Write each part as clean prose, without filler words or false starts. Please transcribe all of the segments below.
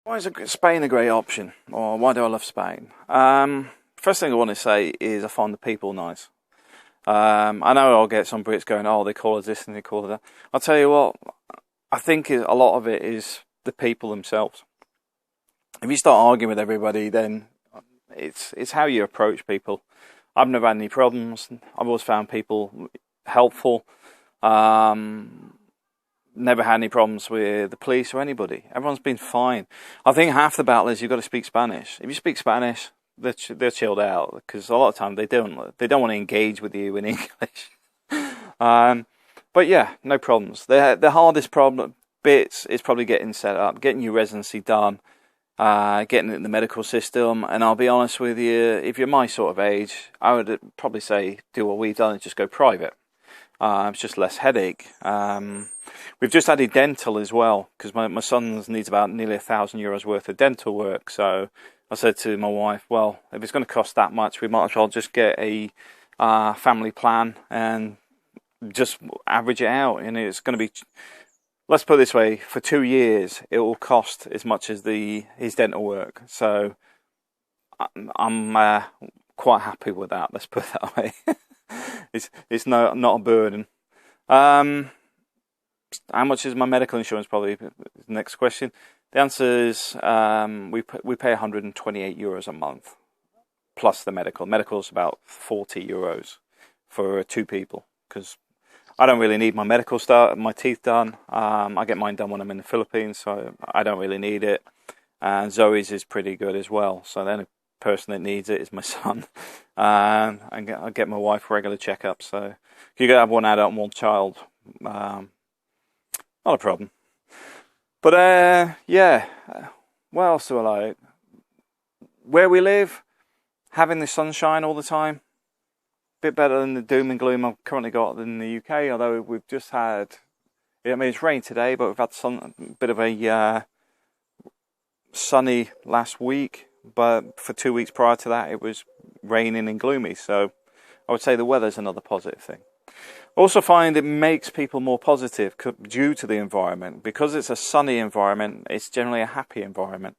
Why is Spain a great option? Or why do I love Spain? First thing I want to say is I find the people nice. I know I'll get some Brits going, oh, they call us this and they call us that. I'll tell you what, I think a lot of it is the people themselves. If you start arguing with everybody, then it's how you approach people. I've never had any problems. I've always found people helpful. Never had any problems with the police or anybody. Everyone's been fine. I think half the battle is you've got to speak Spanish. If you speak Spanish, they're chilled out, because a lot of time they don't want to engage with you in English. But yeah, no problems. The hardest bits is probably getting set up, getting your residency done, getting it in the medical system. And I'll be honest with you, if you're my sort of age, I would probably say do what we've done and just go private. It's just less headache. We've just added dental as well, because my son needs about nearly €1,000 worth of dental work. So I said to my wife, well, if it's going to cost that much, we might as well just get a family plan and just average it out. And it's going to be, let's put it this way, for 2 years, it will cost as much as his dental work. So I'm quite happy with that, let's put it that way. It's not a burden. How much is my medical insurance? Probably the next question. The answer is we pay €128 a month plus the medical. Medical's about €40 for 2 people, because I don't really need my teeth done. I get mine done when I'm in the Philippines, so I don't really need it. And Zoe's is pretty good as well. So the only person that needs it is my son. And I get my wife regular checkups. So if you have one adult and one child, not a problem. But yeah, what else do I like? Where we live, having the sunshine all the time, a bit better than the doom and gloom I've currently got in the UK. Although we've just had, I mean, it's rained today, but we've had a bit of a sunny last week. But for 2 weeks prior to that, it was raining and gloomy. So I would say the weather's another positive thing. Also find it makes people more positive due to the environment. Because it's a sunny environment, it's generally a happy environment.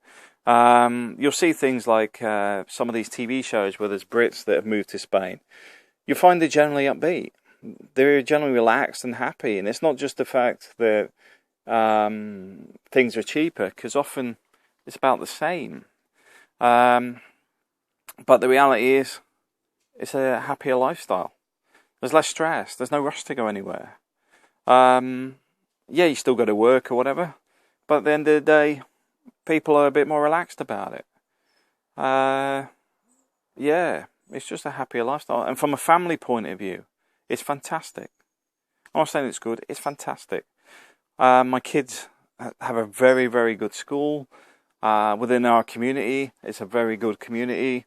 You'll see things like some of these TV shows where there's Brits that have moved to Spain. You'll find they're generally upbeat. They're generally relaxed and happy. And it's not just the fact that things are cheaper, because often it's about the same. But the reality is, it's a happier lifestyle. There's less stress. There's no rush to go anywhere. Yeah, you still go to work or whatever, but at the end of the day, people are a bit more relaxed about it. Yeah, it's just a happier lifestyle. And from a family point of view, it's fantastic. I'm not saying it's good, it's fantastic. My kids have a very, very good school. Within our community, it's a very good community.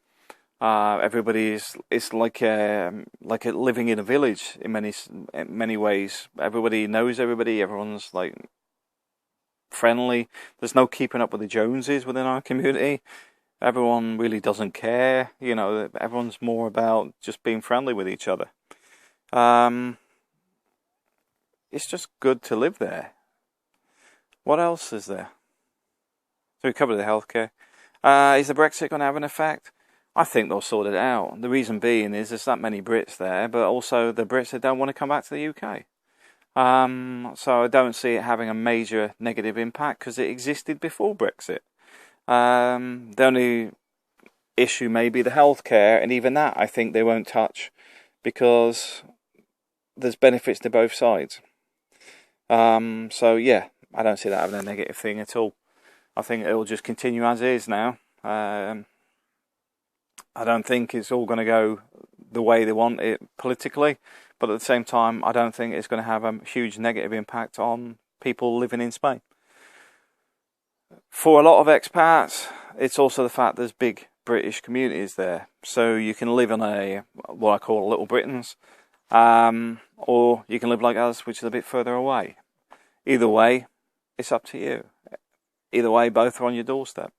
It's like living in a village in many ways. Everybody knows everybody. Everyone's like friendly. There's no keeping up with the Joneses within our community. Everyone really doesn't care. You know, everyone's more about just being friendly with each other. It's just good to live there. What else is there? So we covered the healthcare. Is the Brexit going to have an effect? I think they'll sort it out. The reason being is there's that many Brits there, but also the Brits that don't want to come back to the UK. So I don't see it having a major negative impact, because it existed before Brexit. The only issue may be the healthcare, and even that I think they won't touch, because there's benefits to both sides. So yeah, I don't see that having a negative thing at all. I think it will just continue as is now. I don't think it's all going to go the way they want it politically, but at the same time, I don't think it's going to have a huge negative impact on people living in Spain. For a lot of expats, it's also the fact there's big British communities there. So you can live in what I call Little Britons, or you can live like us, which is a bit further away. Either way, it's up to you. Either way, both are on your doorstep.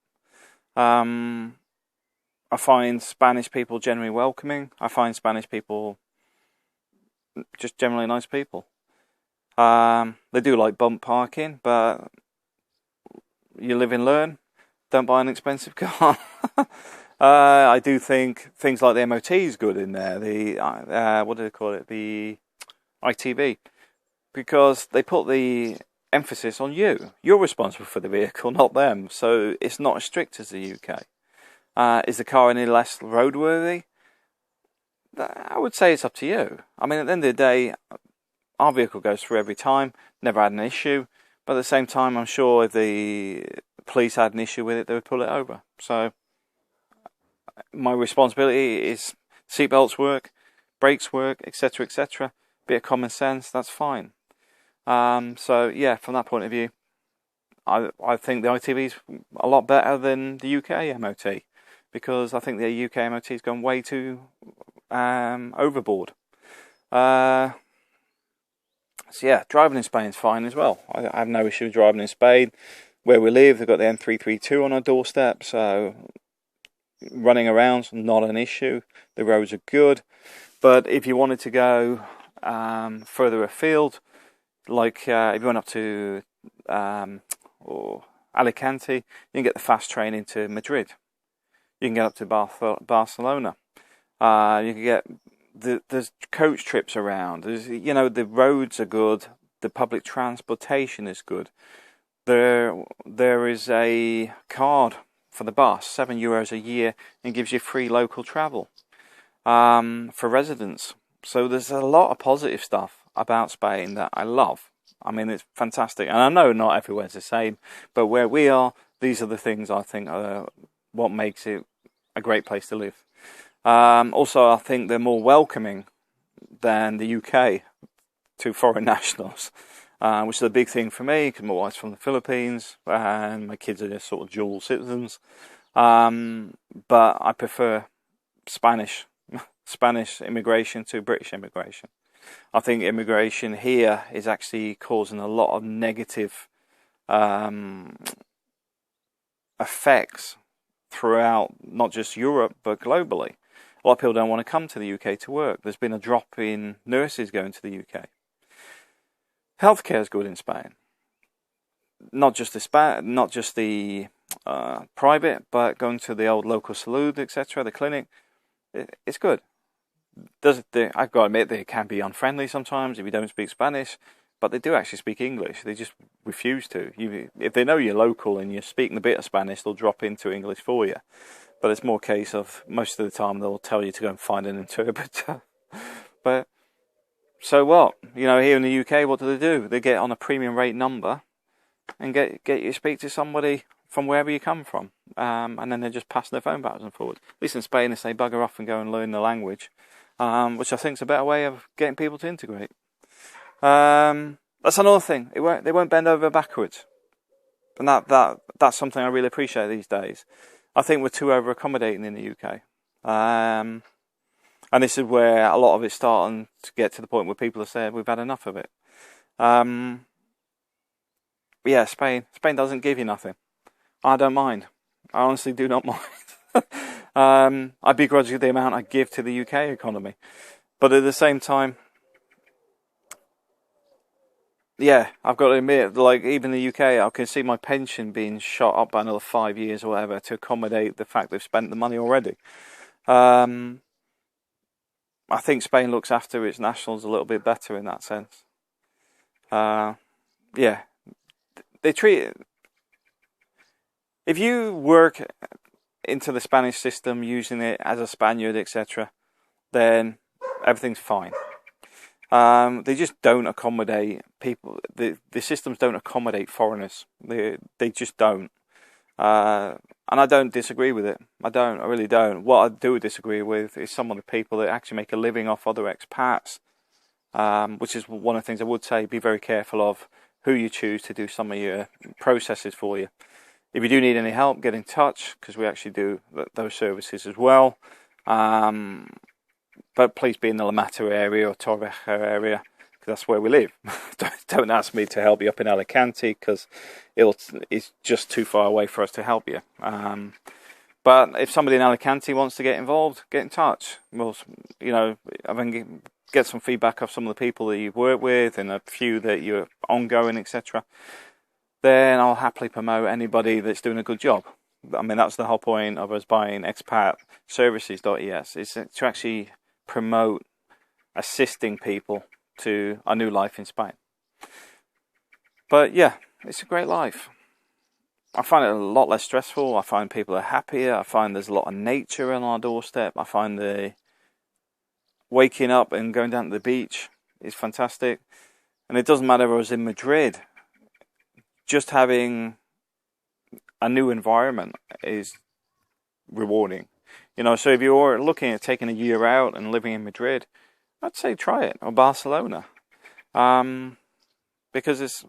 I find Spanish people generally welcoming. I find Spanish people just generally nice people. They do like bump parking, but you live and learn. don't buy an expensive car. I do think things like the MOT is good in there. The what do they call it? The ITV, because they put the emphasis on you. You're responsible for the vehicle, not them. So it's not as strict as the UK. Is the car any less roadworthy? I would say it's up to you. I mean, at the end of the day, our vehicle goes through every time. Never had an issue. But at the same time, I'm sure if the police had an issue with it, they would pull it over. So my responsibility is seatbelts work, brakes work, etc., etc. Bit of common sense, that's fine. So yeah, from that point of view, I think the ITV is a lot better than the UK MOT, because I think the UK MOT has gone way too overboard. So yeah, driving in Spain is fine as well. I have no issue driving in Spain. Where we live, they've got the M332 on our doorstep, so running around's not an issue. The roads are good. But if you wanted to go further afield, like if you went up to or Alicante, you can get the fast train into Madrid. You can get up to Barcelona. You can get there's coach trips around. The roads are good. The public transportation is good. There is a card for the bus, €7 a year, and gives you free local travel for residents. So there's a lot of positive stuff about Spain that I love. I mean, it's fantastic. And I know not everywhere's the same, but where we are, these are the things I think are what makes it a great place to live. Also, I think they're more welcoming than the UK to foreign nationals, which is a big thing for me because my wife's from the Philippines and my kids are just sort of dual citizens. But I prefer Spanish immigration to British immigration. I think immigration here is actually causing a lot of negative effects throughout not just Europe but globally. A lot of people don't want to come to the UK to work. There's been a drop in nurses going to the UK. Healthcare is good in Spain. Not just the private, but going to the old local salud, etc., the clinic. It's good. I've got to admit they can be unfriendly sometimes if you don't speak Spanish, but they do actually speak English. They just refuse to. If they know you're local and you're speaking a bit of Spanish, they'll drop into English for you. But it's more a case of most of the time they'll tell you to go and find an interpreter. But so what? Here in the UK, what do? They get on a premium rate number and get you to speak to somebody from wherever you come from, and then they're just passing their phone backwards and forwards. At least in Spain, they say bugger off and go and learn the language, which I think is a better way of getting people to integrate. That's another thing. They won't bend over backwards, and that's something I really appreciate these days. I think we're too over accommodating in the UK, and this is where a lot of it's starting to get to the point where people have said we've had enough of it. Yeah, Spain doesn't give you nothing. I don't mind. I honestly do not mind. I begrudge the amount I give to the UK economy. But at the same time, yeah, I've got to admit, like even the UK, I can see my pension being shot up by another 5 years or whatever to accommodate the fact they've spent the money already. I think Spain looks after its nationals a little bit better in that sense. Yeah, they treat it. If you work into the Spanish system using it as a Spaniard, etc., then everything's fine. They just don't accommodate people. The systems don't accommodate foreigners. They just don't. And I don't disagree with it. I really don't. What I do disagree with is some of the people that actually make a living off other expats, which is one of the things I would say. Be very careful of who you choose to do some of your processes for you. If you do need any help, get in touch, because we actually do those services as well. But please be in the La Mata area or Torrevieja area, because that's where we live. Don't ask me to help you up in Alicante, because it's just too far away for us to help you. But if somebody in Alicante wants to get involved, get in touch. Well, I can get some feedback of some of the people that you've worked with and a few that you're ongoing, etc. Then I'll happily promote anybody that's doing a good job. I mean, that's the whole point of us buying expat services.es, is to actually promote assisting people to a new life in Spain. But yeah, it's a great life. I find it a lot less stressful. I find people are happier. I find there's a lot of nature on our doorstep. I find the waking up and going down to the beach is fantastic. And it doesn't matter if I was in Madrid. Just having a new environment is rewarding. You know, so if you're looking at taking a year out and living in Madrid, I'd say try it, or Barcelona. Because it's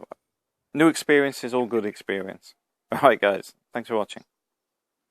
new experience is all good experience. Alright guys, thanks for watching.